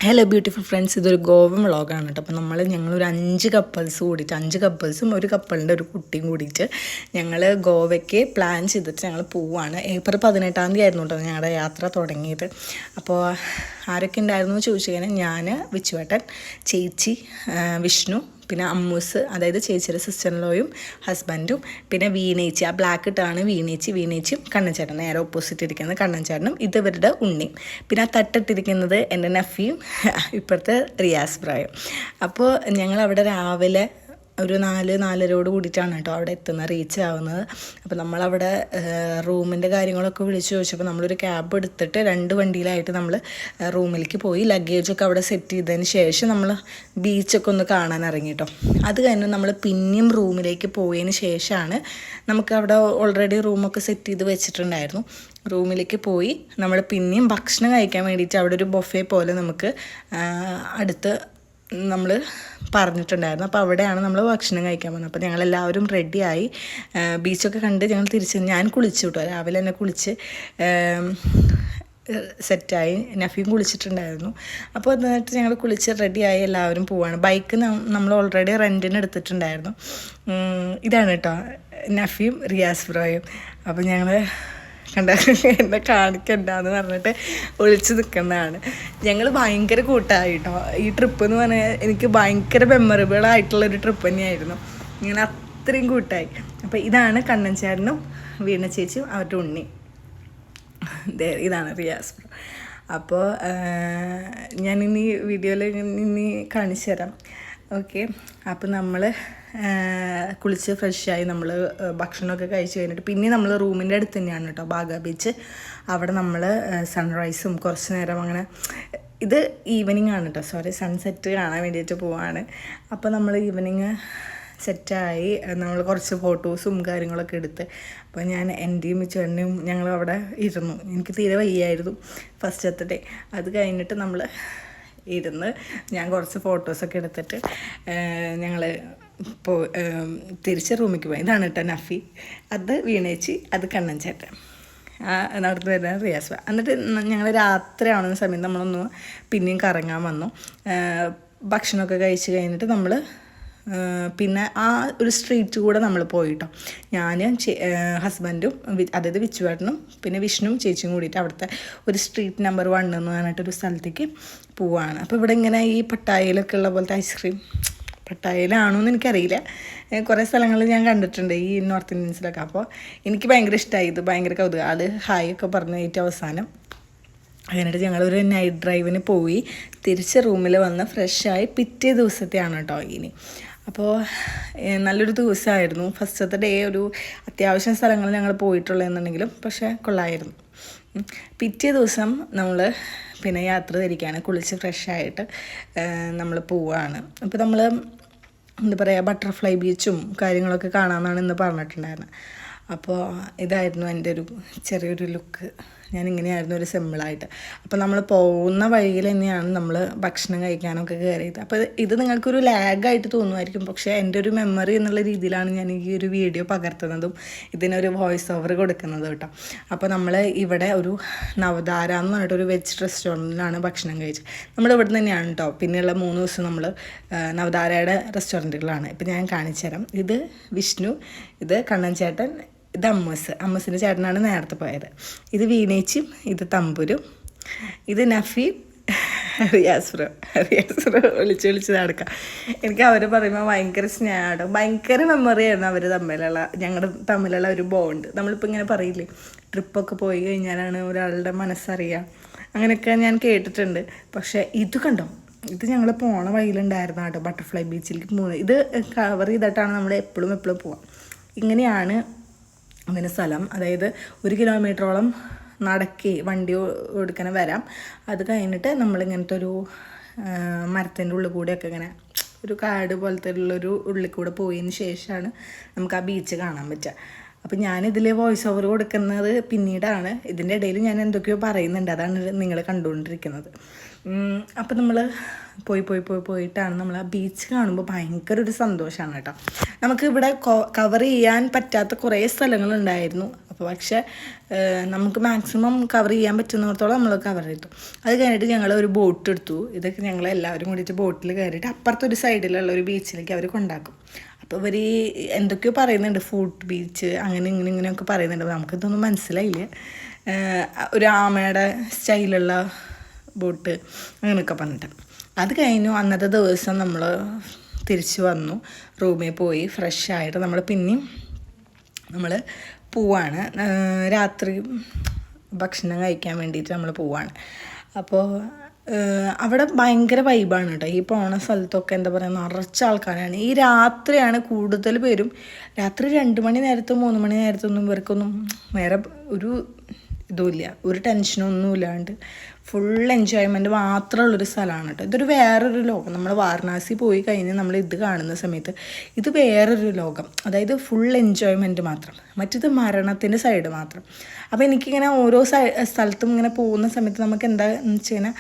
Hello beautiful friends, ഇതൊരു ഗോവൻ വ്ളോഗാണ് കേട്ടോ. അപ്പോൾ ഞങ്ങളൊരു 5 കപ്പിൾസ് കൂടിയിട്ട്, 5 കപ്പിൾസും ഒരു കപ്പിളിൻ്റെ ഒരു കുട്ടിയും കൂടിയിട്ട് ഞങ്ങൾ ഗോവയ്ക്ക് പ്ലാൻ ചെയ്തിട്ട് ഞങ്ങൾ പോവുകയാണ്. ഏപ്രിൽ 18-ാം തീയതി ആയിരുന്നു കേട്ടോ ഞങ്ങളുടെ യാത്ര തുടങ്ങിയത്. അപ്പോൾ ആരൊക്കെ ഉണ്ടായിരുന്നു എന്ന് ചോദിച്ചു കഴിഞ്ഞാൽ ഞാൻ, വിച്ചുവേട്ടൻ, ചേച്ചി, വിഷ്ണു, പിന്നെ അമ്മൂസ്, അതായത് ചേച്ചിയുടെ സിസ്റ്ററിലോയും ഹസ്ബൻഡും, പിന്നെ വീണേച്ചി, ആ ബ്ലാക്ക് ഇട്ടാണ് വീണേച്ചിയും കണ്ണൻചേട്ടൻ, നേരെ ഓപ്പോസിറ്റ് ഇരിക്കുന്നത് കണ്ണൻചേട്ടനും, ഇത് ഇവരുടെ ഉണ്ണിയും, പിന്നെ ആ തട്ടിട്ടിരിക്കുന്നത് എൻ്റെ നഫിയും ഇപ്പോഴത്തെ റിയാസ് ബ്രായും. അപ്പോൾ ഞങ്ങളവിടെ രാവിലെ ഒരു 4-4:30 കൂടിയിട്ടാണ് കേട്ടോ അവിടെ എത്തുന്നത്, റീച്ച് ആവുന്നത്. അപ്പോൾ നമ്മളവിടെ റൂമിൻ്റെ കാര്യങ്ങളൊക്കെ വിളിച്ച് ചോദിച്ചപ്പോൾ നമ്മളൊരു ക്യാബ് എടുത്തിട്ട് 2 വണ്ടിയിലായിട്ട് നമ്മൾ റൂമിലേക്ക് പോയി. ലഗേജൊക്കെ അവിടെ സെറ്റ് ചെയ്തതിന് ശേഷം നമ്മൾ ബീച്ചൊക്കെ ഒന്ന് കാണാൻ ഇറങ്ങി കേട്ടോ. അത് കഴിഞ്ഞ് നമ്മൾ പിന്നെയും റൂമിലേക്ക് പോയതിന് ശേഷമാണ്, നമുക്ക് അവിടെ ഓൾറെഡി റൂമൊക്കെ സെറ്റ് ചെയ്ത് വെച്ചിട്ടുണ്ടായിരുന്നു. റൂമിലേക്ക് പോയി നമ്മൾ പിന്നെയും ഭക്ഷണം കഴിക്കാൻ വേണ്ടിയിട്ട് അവിടെ ഒരു ബൊഫേ പോലെ നമുക്ക് അടുത്ത് നമ്മൾ പറഞ്ഞിട്ടുണ്ടായിരുന്നു. അപ്പോൾ അവിടെയാണ് നമ്മൾ ഭക്ഷണം കഴിക്കാൻ പോകുന്നത്. അപ്പോൾ ഞങ്ങളെല്ലാവരും റെഡിയായി, ബീച്ചൊക്കെ കണ്ട് ഞങ്ങൾ ഞാൻ കുളിച്ചു കേട്ടോ, രാവിലെ തന്നെ കുളിച്ച് സെറ്റായി. നഫീം കുളിച്ചിട്ടുണ്ടായിരുന്നു. അപ്പോൾ എന്നിട്ട് ഞങ്ങൾ കുളിച്ച് റെഡിയായി എല്ലാവരും പോവാണ്. ബൈക്ക് നമ്മൾ ഓൾറെഡി റെൻറ്റിന് എടുത്തിട്ടുണ്ടായിരുന്നു. ഇതാണ് കേട്ടോ നഫീം, റിയാസ് ബ്രോയും. അപ്പോൾ ഞങ്ങൾ എന്നെ കാണിക്കണ്ടെന്ന് പറഞ്ഞിട്ട് ഒളിച്ച് നിൽക്കുന്നതാണ്. ഞങ്ങൾ ഭയങ്കര കൂട്ടമായി കേട്ടോ. ഈ ട്രിപ്പ് എന്ന് പറഞ്ഞാൽ എനിക്ക് ഭയങ്കര മെമ്മറബിൾ ആയിട്ടുള്ളൊരു ട്രിപ്പ് തന്നെയായിരുന്നു. ഇങ്ങനെ അത്രയും കൂട്ടായി. അപ്പോൾ ഇതാണ് കണ്ണൻചേട്ടനും വീണ ചേച്ചിയും അവരുടെ ഉണ്ണി. ഇതാണ് റിയാസ്. അപ്പോൾ ഞാനിനി വീഡിയോയിൽ ഇനി കാണിച്ചു തരാം. ഓക്കെ, അപ്പോൾ നമ്മൾ കുളിച്ച് ഫ്രഷായി നമ്മൾ ഭക്ഷണമൊക്കെ കഴിച്ച് കഴിഞ്ഞിട്ട് പിന്നെ നമ്മൾ റൂമിൻ്റെ അടുത്ത് തന്നെയാണ് കേട്ടോ ബാഗ ബീച്ച്. അവിടെ നമ്മൾ സൺറൈസും കുറച്ച് നേരം അങ്ങനെ, ഇത് ഈവനിങ് ആണ് കേട്ടോ, സൺസെറ്റ് കാണാൻ വേണ്ടിയിട്ട് പോവാണ്. അപ്പോൾ നമ്മൾ ഈവനിങ് സെറ്റായി നമ്മൾ കുറച്ച് ഫോട്ടോസും കാര്യങ്ങളൊക്കെ എടുത്ത്, അപ്പോൾ ഞാൻ എൻ്റെയും ചേട്ടനെയും ഞങ്ങൾ അവിടെ ഇരുന്നു. എനിക്ക് തീരെ വയ്യായിരുന്നു ഫസ്റ്റത്തെ ഡേ. അത് കഴിഞ്ഞിട്ട് നമ്മൾ ഇരുന്ന് ഞാൻ കുറച്ച് ഫോട്ടോസൊക്കെ എടുത്തിട്ട് ഞങ്ങൾ തിരിച്ച് റൂമിലേക്ക് പോയി. ഇതാണ് കേട്ടോ നഫി, അത് വീണേച്ചി, അത് കണ്ണൻചേട്ടൻ, നടന്നു വരുന്ന റിയാസ്. എന്നിട്ട് ഞങ്ങൾ രാത്രി ആവുന്ന സമയത്ത് നമ്മളൊന്ന് പിന്നെയും കറങ്ങാൻ വന്നു. ഭക്ഷണമൊക്കെ കഴിച്ച് കഴിഞ്ഞിട്ട് നമ്മൾ പിന്നെ ആ ഒരു സ്ട്രീറ്റ് കൂടെ നമ്മൾ പോയിട്ടോ. ഞാൻ ഹസ്ബൻഡും, അതായത് വിച്ചുവേട്ടനും പിന്നെ വിഷ്ണുവും ചേച്ചിയും കൂടിയിട്ട് അവിടുത്തെ ഒരു സ്ട്രീറ്റ് നമ്പർ 1 എന്ന് പറഞ്ഞിട്ടൊരു സ്ഥലത്തേക്ക് പോവാണ്. അപ്പോൾ ഇവിടെ ഇങ്ങനെ ഈ പട്ടായയിലൊക്കെ ഉള്ള പോലത്തെ ഐസ്ക്രീം, പട്ടായയിലാണോ എന്ന് എനിക്കറിയില്ല, കുറേ സ്ഥലങ്ങളിൽ ഞാൻ കണ്ടിട്ടുണ്ട് ഈ നോർത്ത് ഇന്ത്യൻസിലൊക്കെ. അപ്പോൾ എനിക്ക് ഭയങ്കര ഇഷ്ടമായി, ഇത് ഭയങ്കര കൗതുകം. അത് ഹായ് ഒക്കെ പറഞ്ഞ് ഏറ്റവും അവസാനം അതിനായിട്ട് ഞങ്ങളൊരു നൈറ്റ് ഡ്രൈവിന് പോയി തിരിച്ച് റൂമിൽ വന്ന് ഫ്രഷായി. പിറ്റേ ദിവസത്തെയാണ് കേട്ടോ ഇനി. അപ്പോൾ നല്ലൊരു ദിവസമായിരുന്നു. ഫസ്റ്റത്തെ ഡേ ഒരു അത്യാവശ്യം സ്ഥലങ്ങളിൽ ഞങ്ങൾ പോയിട്ടുള്ളതെന്നുണ്ടെങ്കിലും പക്ഷേ കൊള്ളായിരുന്നു. പിറ്റേ ദിവസം നമ്മൾ പിന്നെ യാത്ര തിരിക്കുകയാണ്. കുളിച്ച് ഫ്രഷായിട്ട് നമ്മൾ പോവുകയാണ്. അപ്പോൾ നമ്മൾ എന്താ പറയുക, ബട്ടർഫ്ലൈ ബീച്ചും കാര്യങ്ങളൊക്കെ കാണാമെന്നാണ് ഇന്ന് പറഞ്ഞിട്ടുണ്ടായിരുന്നത്. അപ്പോൾ ഇതായിരുന്നു എൻ്റെ ഒരു ചെറിയൊരു ലുക്ക്. ഞാനിങ്ങനെയായിരുന്നു ഒരു സിമ്പിളായിട്ട്. അപ്പോൾ നമ്മൾ പോകുന്ന വഴിയിൽ തന്നെയാണ് നമ്മൾ ഭക്ഷണം കഴിക്കാനൊക്കെ കയറിയത്. അപ്പോൾ ഇത് നിങ്ങൾക്കൊരു ലാഗായിട്ട് തോന്നുമായിരിക്കും, പക്ഷേ എൻ്റെ ഒരു മെമ്മറി എന്നുള്ള രീതിയിലാണ് ഞാൻ ഈ ഒരു വീഡിയോ പകർത്തുന്നതും ഇതിനൊരു വോയിസ് ഓവർ കൊടുക്കുന്നതും കേട്ടോ. അപ്പോൾ നമ്മൾ ഇവിടെ ഒരു നവതാര എന്ന് പറഞ്ഞിട്ടൊരു വെജ് റെസ്റ്റോറൻറ്റിലാണ് ഭക്ഷണം കഴിച്ചത്. നമ്മൾ ഇവിടെ തന്നെയാണ് കേട്ടോ. പിന്നെയുള്ള 3 ദിവസം നമ്മൾ നവതാരയുടെ റെസ്റ്റോറൻറ്റുകളാണ്. ഇപ്പം ഞാൻ കാണിച്ചു തരാം. ഇത് വിഷ്ണു, ഇത് കണ്ണൻചേട്ടൻ, ഇത് അമ്മൂസിൻ്റെ ചേട്ടനാണ് നേരത്തെ പോയത്. ഇത് വീണേച്ചും, ഇത് തമ്പുരും, ഇത് നഫീം, റിയാസ് ബ്രോ വിളിച്ച് നടക്കാം. എനിക്ക് അവർ പറയുമ്പോൾ ഭയങ്കര സ്നേഹം, ഭയങ്കര മെമ്മറിയായിരുന്നു അവർ ഞങ്ങളുടെ തമ്മിലുള്ള ഒരു ബോണ്ട്. നമ്മളിപ്പോൾ ഇങ്ങനെ പറയില്ലേ, ട്രിപ്പൊക്കെ പോയി കഴിഞ്ഞാലാണ് ഒരാളുടെ മനസ്സറിയുക, അങ്ങനെയൊക്കെ ഞാൻ കേട്ടിട്ടുണ്ട്. പക്ഷേ ഇത് കണ്ടോ, ഇത് ഞങ്ങൾ പോണ വഴിയിലുണ്ടായിരുന്നു കേട്ടോ, ബട്ടർഫ്ലൈ ബീച്ചിലേക്ക് പോകുന്നത്. ഇത് കവർ ചെയ്തിട്ടാണ് നമ്മൾ എപ്പോഴും പോവാം. ഇങ്ങനെയാണ് അതിന് സ്ഥലം. അതായത് 1 കിലോമീറ്ററോളം നടക്കി വണ്ടി ഓടിക്കാൻ വരാം. അത് കഴിഞ്ഞിട്ട് നമ്മളിങ്ങനത്തെ ഒരു മരത്തിൻ്റെ ഉള്ളിൽ കൂടെയൊക്കെ ഇങ്ങനെ ഒരു കാട് പോലത്തെ ഉള്ളൊരു ഉള്ളിൽ കൂടെ പോയതിന് ശേഷമാണ് നമുക്ക് ആ ബീച്ച് കാണാൻ പറ്റുക. അപ്പോൾ ഞാനിതിൽ വോയിസ് ഓവർ കൊടുക്കുന്നത് പിന്നീടാണ്. ഇതിൻ്റെ ഇടയിൽ ഞാൻ എന്തൊക്കെയോ പറയുന്നുണ്ട്, അതാണ് നിങ്ങൾ കണ്ടുകൊണ്ടിരിക്കുന്നത്. അപ്പം നമ്മൾ പോയിട്ടാണ് നമ്മൾ ആ ബീച്ച് കാണുമ്പോൾ ഭയങ്കര ഒരു സന്തോഷമാണ് കേട്ടോ. നമുക്ക് ഇവിടെ കവർ ചെയ്യാൻ പറ്റാത്ത കുറേ സ്ഥലങ്ങളുണ്ടായിരുന്നു. അപ്പോൾ പക്ഷേ നമുക്ക് മാക്സിമം കവർ ചെയ്യാൻ പറ്റുന്നിടത്തോളം നമ്മൾ കവർ ചെയ്തു. അത് കഴിഞ്ഞിട്ട് ഞങ്ങൾ ഒരു ബോട്ട് എടുത്തു. ഇതൊക്കെ ഞങ്ങൾ എല്ലാവരും കൂടിയിട്ട് ബോട്ടിൽ കയറിയിട്ട് അപ്പുറത്തൊരു സൈഡിലുള്ള ഒരു ബീച്ചിലേക്ക് അവർ കൊണ്ടാക്കും. അപ്പോൾ ഇവർ എന്തൊക്കെയോ പറയുന്നുണ്ട്, ഫുഡ് ബീച്ച് അങ്ങനെ ഇങ്ങനെയൊക്കെ പറയുന്നുണ്ട്. നമുക്കിതൊന്നും മനസ്സിലായില്ല. ഒരു ആമയുടെ സ്റ്റൈലുള്ള ബോട്ട് അങ്ങനെയൊക്കെ പറഞ്ഞിട്ട് അത് കഴിഞ്ഞു. അന്നത്തെ ദിവസം നമ്മൾ തിരിച്ചു വന്നു, റൂമിൽ പോയി ഫ്രഷ് ആയിട്ട് നമ്മൾ പിന്നെയും നമ്മൾ പോവാണ്. രാത്രി ഭക്ഷണം കഴിക്കാൻ വേണ്ടിയിട്ട് നമ്മൾ പോവാണ്. അപ്പോൾ അവിടെ ഭയങ്കര വൈബാണ് കേട്ടോ. ഈ പോണ സ്ഥലത്തൊക്കെ എന്താ പറയുക, നിറച്ച ആൾക്കാരാണ്. ഈ രാത്രിയാണ് കൂടുതൽ പേരും. രാത്രി 2 മണി നേരത്തോ 3 മണി നേരത്തൊന്നും ഇവർക്കൊന്നും വേറെ ഒരു ഇതുമില്ല, ഒരു ടെൻഷനൊന്നും ഇല്ലാണ്ട് ഫുൾ എൻജോയ്മെൻറ്റ് മാത്രമുള്ളൊരു സ്ഥലമാണ് കേട്ടോ. ഇതൊരു വേറൊരു ലോകം. നമ്മൾ വാരണാസി പോയി കഴിഞ്ഞ് നമ്മൾ ഇത് കാണുന്ന സമയത്ത് ഇത് വേറൊരു ലോകം. അതായത് ഫുൾ എൻജോയ്മെൻറ്റ് മാത്രം, മറ്റേത് മരണത്തിൻ്റെ സൈഡ് മാത്രം. അപ്പോൾ എനിക്കിങ്ങനെ ഓരോ സ്ഥലത്തും ഇങ്ങനെ പോകുന്ന സമയത്ത് നമുക്ക് എന്താണെന്ന് വെച്ച് കഴിഞ്ഞാൽ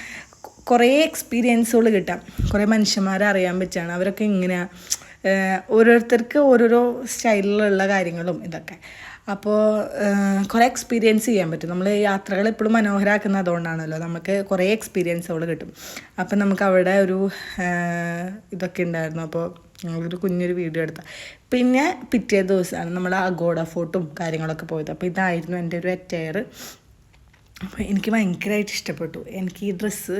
കുറേ എക്സ്പീരിയൻസുകൾ കിട്ടാം, കുറേ മനുഷ്യന്മാരെ അറിയാൻ പറ്റുകയാണ്. അവരൊക്കെ ഇങ്ങനെയാണ്, ഓരോരുത്തർക്ക് ഓരോരോ സ്റ്റൈലിലുള്ള കാര്യങ്ങളും ഇതൊക്കെ. അപ്പോൾ കുറേ എക്സ്പീരിയൻസ് ചെയ്യാൻ പറ്റും. നമ്മൾ യാത്രകൾ എപ്പോഴും മനോഹരമാക്കുന്നത് അതുകൊണ്ടാണല്ലോ, നമുക്ക് കുറേ എക്സ്പീരിയൻസുകൾ കിട്ടും. അപ്പം നമുക്ക് അവിടെ ഒരു ഇതൊക്കെ ഉണ്ടായിരുന്നു. അപ്പോൾ ഞങ്ങളൊരു കുഞ്ഞൊരു വീഡിയോ എടുത്ത. പിന്നെ പിറ്റേ ദിവസമാണ് നമ്മൾ അഗോഡ ഫോർട്ടും കാര്യങ്ങളൊക്കെ പോയത്. അപ്പോൾ ഇതായിരുന്നു എൻ്റെ ഒരു അറ്റയർ. അപ്പോൾ എനിക്ക് ഭയങ്കരമായിട്ട് ഇഷ്ടപ്പെട്ടു. എനിക്ക് ഈ ഡ്രസ്സ്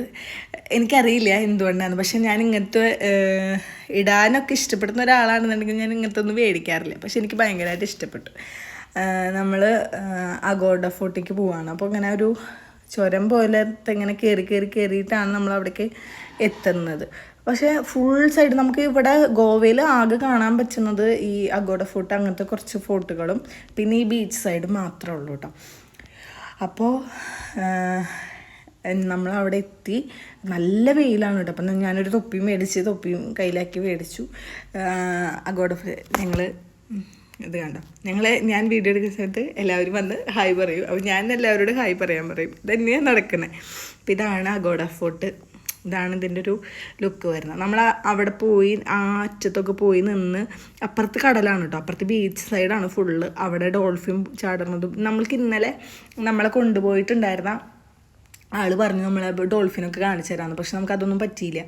എനിക്കറിയില്ല എന്തുകൊണ്ടാണ്, പക്ഷെ ഞാൻ ഇങ്ങനത്തെ ഇടാനൊക്കെ ഇഷ്ടപ്പെടുന്ന ഒരാളാണെന്നുണ്ടെങ്കിൽ ഞാൻ ഇങ്ങനത്തെ ഒന്നും മേടിക്കാറില്ല. പക്ഷെ എനിക്ക് ഭയങ്കരമായിട്ട് ഇഷ്ടപ്പെട്ടു. നമ്മൾ അഗോഡ ഫോർട്ടിലേക്ക് പോവാണ്. അപ്പോൾ ഇങ്ങനെ ഒരു ചുരം പോലത്തെ ഇങ്ങനെ കയറിയിട്ടാണ് നമ്മൾ അവിടേക്ക് എത്തുന്നത്. പക്ഷേ ഫുൾ സൈഡ് നമുക്ക് ഇവിടെ ഗോവയിൽ ആകെ കാണാൻ പറ്റുന്നത് ഈ അഗോഡ ഫോർട്ട്, അങ്ങനത്തെ കുറച്ച് ഫോർട്ടുകളും പിന്നെ ഈ ബീച്ച് സൈഡ് മാത്രമേ ഉള്ളൂ കേട്ടോ. അപ്പോൾ നമ്മളവിടെ എത്തി. നല്ല വെയിലാണ് കേട്ടോ. അപ്പം ഞാനൊരു തൊപ്പിയും കയ്യിലാക്കി മേടിച്ചു. അഗോഡ ഞങ്ങൾ ഇത് കണ്ടോ, ഞാൻ വീഡിയോ എടുക്കുന്ന സമയത്ത് എല്ലാവരും വന്ന് ഹായ് പറയും. അപ്പോൾ ഞാൻ എല്ലാവരോടും ഹായ് പറയാൻ പറയും. ഇതന്നെയാണ് നടക്കുന്നത്. അപ്പോൾ ഇതാണ് അഗോഡ ഫോർട്ട്. ഇതാണ് ഇതിൻ്റെ ഒരു ലുക്ക് വരുന്നത്. നമ്മൾ അവിടെ പോയി ആ അറ്റത്തൊക്കെ പോയി നിന്ന്, അപ്പുറത്ത് കടലാണ് കേട്ടോ, അപ്പുറത്ത് ബീച്ച് സൈഡാണ് ഫുള്ള്. അവിടെ ഡോൾഫിൻ ചാടുന്നതും നമ്മൾക്ക് ഇന്നലെ നമ്മളെ കൊണ്ടുപോയിട്ടുണ്ടായിരുന്ന ആൾ പറഞ്ഞു നമ്മളെ ഡോൾഫിനൊക്കെ കാണിച്ചു തരാമെന്ന്. പക്ഷെ നമുക്കതൊന്നും പറ്റിയില്ല.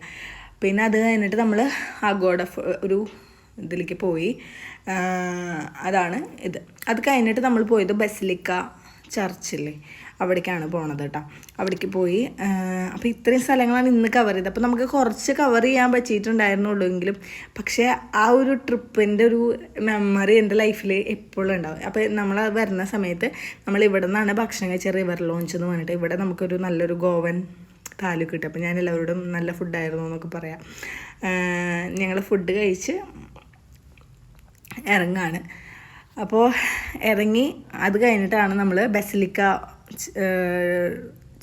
പിന്നെ അത് കഴിഞ്ഞിട്ട് നമ്മൾ അഗോഡ ഒരു ഇതിലേക്ക് പോയി. അതാണ് ഇത്. അത് കഴിഞ്ഞിട്ട് നമ്മൾ പോയത് ബസിലിക്ക ചർച്ചില്ലേ, അവിടേക്കാണ് പോണത് കേട്ടോ. അവിടേക്ക് പോയി. അപ്പോൾ ഇത്രയും സ്ഥലങ്ങളാണ് ഇന്ന് കവർ ചെയ്തത്. അപ്പോൾ നമുക്ക് കുറച്ച് കവർ ചെയ്യാൻ പറ്റിയിട്ടുണ്ടായിരുന്നുള്ളൂ എങ്കിലും, പക്ഷേ ആ ഒരു ട്രിപ്പിൻ്റെ ഒരു മെമ്മറി എൻ്റെ ലൈഫിൽ എപ്പോഴും ഉണ്ടാവും. അപ്പോൾ നമ്മൾ വരുന്ന സമയത്ത് നമ്മൾ ഇവിടെ നിന്നാണ് ഭക്ഷണം കഴിച്ച റിവർ ലോഞ്ച് എന്ന് പറഞ്ഞിട്ട് ഇവിടെ നമുക്കൊരു നല്ലൊരു ഗോവൻ താലു കിട്ടും. അപ്പോൾ ഞാൻ എല്ലാവരോടും നല്ല ഫുഡായിരുന്നു എന്നൊക്കെ പറയാം. ഞങ്ങൾ ഫുഡ് കഴിച്ച് ഇറങ്ങാണ്. അപ്പോൾ ഇറങ്ങി അത് കഴിഞ്ഞിട്ടാണ് നമ്മൾ ബസിലിക്ക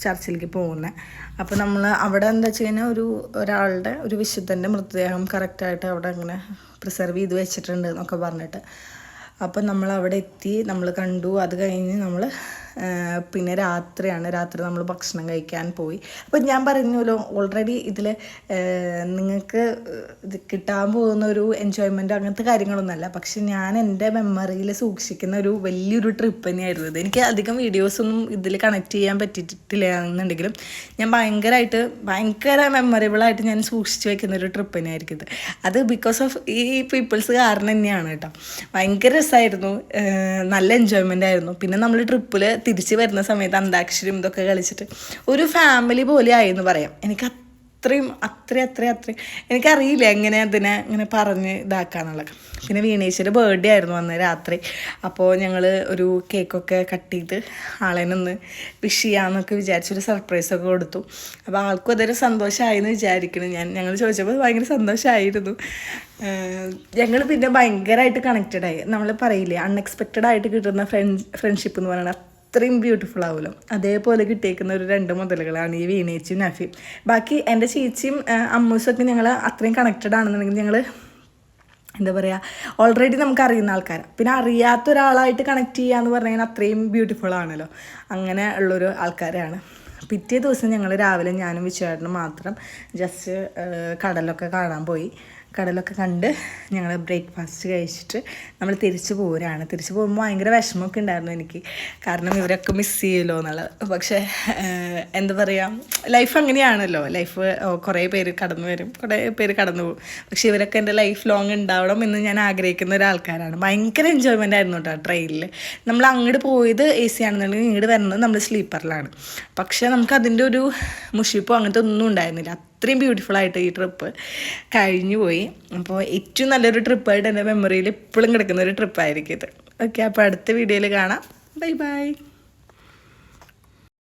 ചർച്ചിലേക്ക് പോകുന്നത്. അപ്പോൾ നമ്മൾ അവിടെ എന്താ വെച്ച് കഴിഞ്ഞാൽ ഒരാളുടെ ഒരു വിശുദ്ധൻ്റെ മൃതദേഹം കറക്റ്റായിട്ട് അവിടെ അങ്ങനെ പ്രിസർവ് ചെയ്ത് വെച്ചിട്ടുണ്ട് എന്നൊക്കെ പറഞ്ഞിട്ട്. അപ്പം നമ്മൾ അവിടെ എത്തി, നമ്മൾ കണ്ടു. അത് കഴിഞ്ഞ് നമ്മൾ പിന്നെ രാത്രി നമ്മൾ ഭക്ഷണം കഴിക്കാൻ പോയി. അപ്പോൾ ഞാൻ പറഞ്ഞല്ലോ ഓൾറെഡി ഇതിൽ നിങ്ങൾക്ക് ഇത് കിട്ടാൻ പോകുന്ന ഒരു എൻജോയ്മെൻറ്റ് അങ്ങനത്തെ കാര്യങ്ങളൊന്നുമല്ല. പക്ഷെ ഞാൻ എൻ്റെ മെമ്മറിയിൽ സൂക്ഷിക്കുന്ന ഒരു വലിയൊരു ട്രിപ്പ് തന്നെയായിരുന്നു ഇത്. എനിക്ക് അധികം വീഡിയോസൊന്നും ഇതിൽ കണക്ട് ചെയ്യാൻ പറ്റിയിട്ടില്ല എന്നുണ്ടെങ്കിലും ഞാൻ ഭയങ്കര മെമ്മറബിളായിട്ട് ഞാൻ സൂക്ഷിച്ച് വയ്ക്കുന്ന ഒരു ട്രിപ്പ് തന്നെയായിരിക്കും ഇത്. അത് ബിക്കോസ് ഓഫ് ഈ പീപ്പിൾസ് കാരണം തന്നെയാണ് കേട്ടോ. ഭയങ്കര രസമായിരുന്നു, നല്ല എൻജോയ്മെൻ്റ് ആയിരുന്നു. പിന്നെ നമ്മൾ ട്രിപ്പിൽ തിരിച്ച് വരുന്ന സമയത്ത് അന്താക്ഷരിയും ഇതൊക്കെ കളിച്ചിട്ട് ഒരു ഫാമിലി പോലെ ആയെന്ന് പറയാം. എനിക്ക് അത്രയും എനിക്കറിയില്ല എങ്ങനെ അതിനെ ഇങ്ങനെ പറഞ്ഞ് ഇതാക്കാന്നുള്ളത്. പിന്നെ വീണേശ്വര ബർത്ത്ഡേ ആയിരുന്നു അന്ന് രാത്രി. അപ്പോൾ ഞങ്ങൾ ഒരു കേക്കൊക്കെ കട്ട് ചെയ്ത് ആളെനൊന്ന് വിഷ് ചെയ്യാമെന്നൊക്കെ വിചാരിച്ചൊരു സർപ്രൈസൊക്കെ കൊടുത്തു. അപ്പോൾ ആൾക്കും അതൊരു സന്തോഷമായെന്ന് വിചാരിക്കണം. ഞങ്ങൾ ചോദിച്ചപ്പോൾ ഭയങ്കര സന്തോഷമായിരുന്നു. ഞങ്ങൾ പിന്നെ ഭയങ്കരമായിട്ട് കണക്റ്റഡായി. നമ്മൾ പറയില്ലേ അൺഎക്സ്പെക്റ്റഡ് ആയിട്ട് കിട്ടുന്ന ഫ്രണ്ട്ഷിപ്പ് എന്ന് പറയുന്നത് അത്രയും ബ്യൂട്ടിഫുൾ ആവുമല്ലോ, അതേപോലെ കിട്ടിയേക്കുന്ന ഒരു 2 മുതലുകളാണ് ഈ വീണേച്ചിയും നഫിയും. ബാക്കി എൻ്റെ ചേച്ചിയും അമ്മൂസൊക്കെ ഞങ്ങൾ അത്രയും കണക്റ്റഡ് ആണെന്നുണ്ടെങ്കിൽ ഞങ്ങൾ എന്താ പറയുക ഓൾറെഡി നമുക്ക് അറിയുന്ന ആൾക്കാരാണ്. പിന്നെ അറിയാത്ത ഒരാളായിട്ട് കണക്ട് ചെയ്യുക എന്ന് പറഞ്ഞു കഴിഞ്ഞാൽ അത്രയും ബ്യൂട്ടിഫുൾ ആണല്ലോ. അങ്ങനെ ഉള്ളൊരു ആൾക്കാരാണ്. പിറ്റേ ദിവസം ഞങ്ങൾ രാവിലെ ഞാനും വിശ്വാസനും മാത്രം ജസ്റ്റ് കടലൊക്കെ കാണാൻ പോയി. കടലൊക്കെ കണ്ട് ഞങ്ങൾ ബ്രേക്ക്ഫാസ്റ്റ് കഴിച്ചിട്ട് നമ്മൾ തിരിച്ചു പോരാണ്. തിരിച്ചു പോകുമ്പോൾ ഭയങ്കര വിഷമമൊക്കെ ഉണ്ടായിരുന്നു എനിക്ക്, കാരണം ഇവരൊക്കെ മിസ് ചെയ്യുമല്ലോ എന്നുള്ളത്. പക്ഷേ എന്താ പറയുക, ലൈഫ് അങ്ങനെയാണല്ലോ. ലൈഫ് കുറേ പേര് കടന്നു വരും, കുറേ പേര് കടന്നു പോകും. പക്ഷേ ഇവരൊക്കെ എൻ്റെ ലൈഫ് ലോങ് ഉണ്ടാവണം എന്ന് ഞാൻ ആഗ്രഹിക്കുന്ന ഒരാൾക്കാരാണ്. ഭയങ്കര എൻജോയ്മെൻ്റ് ആയിരുന്നു കേട്ടോ ട്രെയിനിൽ. നമ്മൾ അങ്ങോട്ട് പോയത് AC ആണെന്നുണ്ടെങ്കിൽ ഇങ്ങോട്ട് വരുന്നത് നമ്മൾ സ്ലീപ്പറിലാണ്. പക്ഷേ നമുക്ക് അതിൻ്റെ ഒരു മുഷിപ്പോ അങ്ങനത്തെ ഒന്നും ഉണ്ടായിരുന്നില്ല. അത്രയും ബ്യൂട്ടിഫുള്ളായിട്ട് ഈ ട്രിപ്പ് കഴിഞ്ഞു പോയി. അപ്പോൾ ഏറ്റവും നല്ലൊരു ട്രിപ്പായിട്ട് എൻ്റെ മെമ്മറിയിൽ എപ്പോഴും കിടക്കുന്ന ഒരു ട്രിപ്പായിരിക്കും ഇത്. ഓക്കെ, അപ്പോൾ അടുത്ത വീഡിയോയിൽ കാണാം. Bye bye.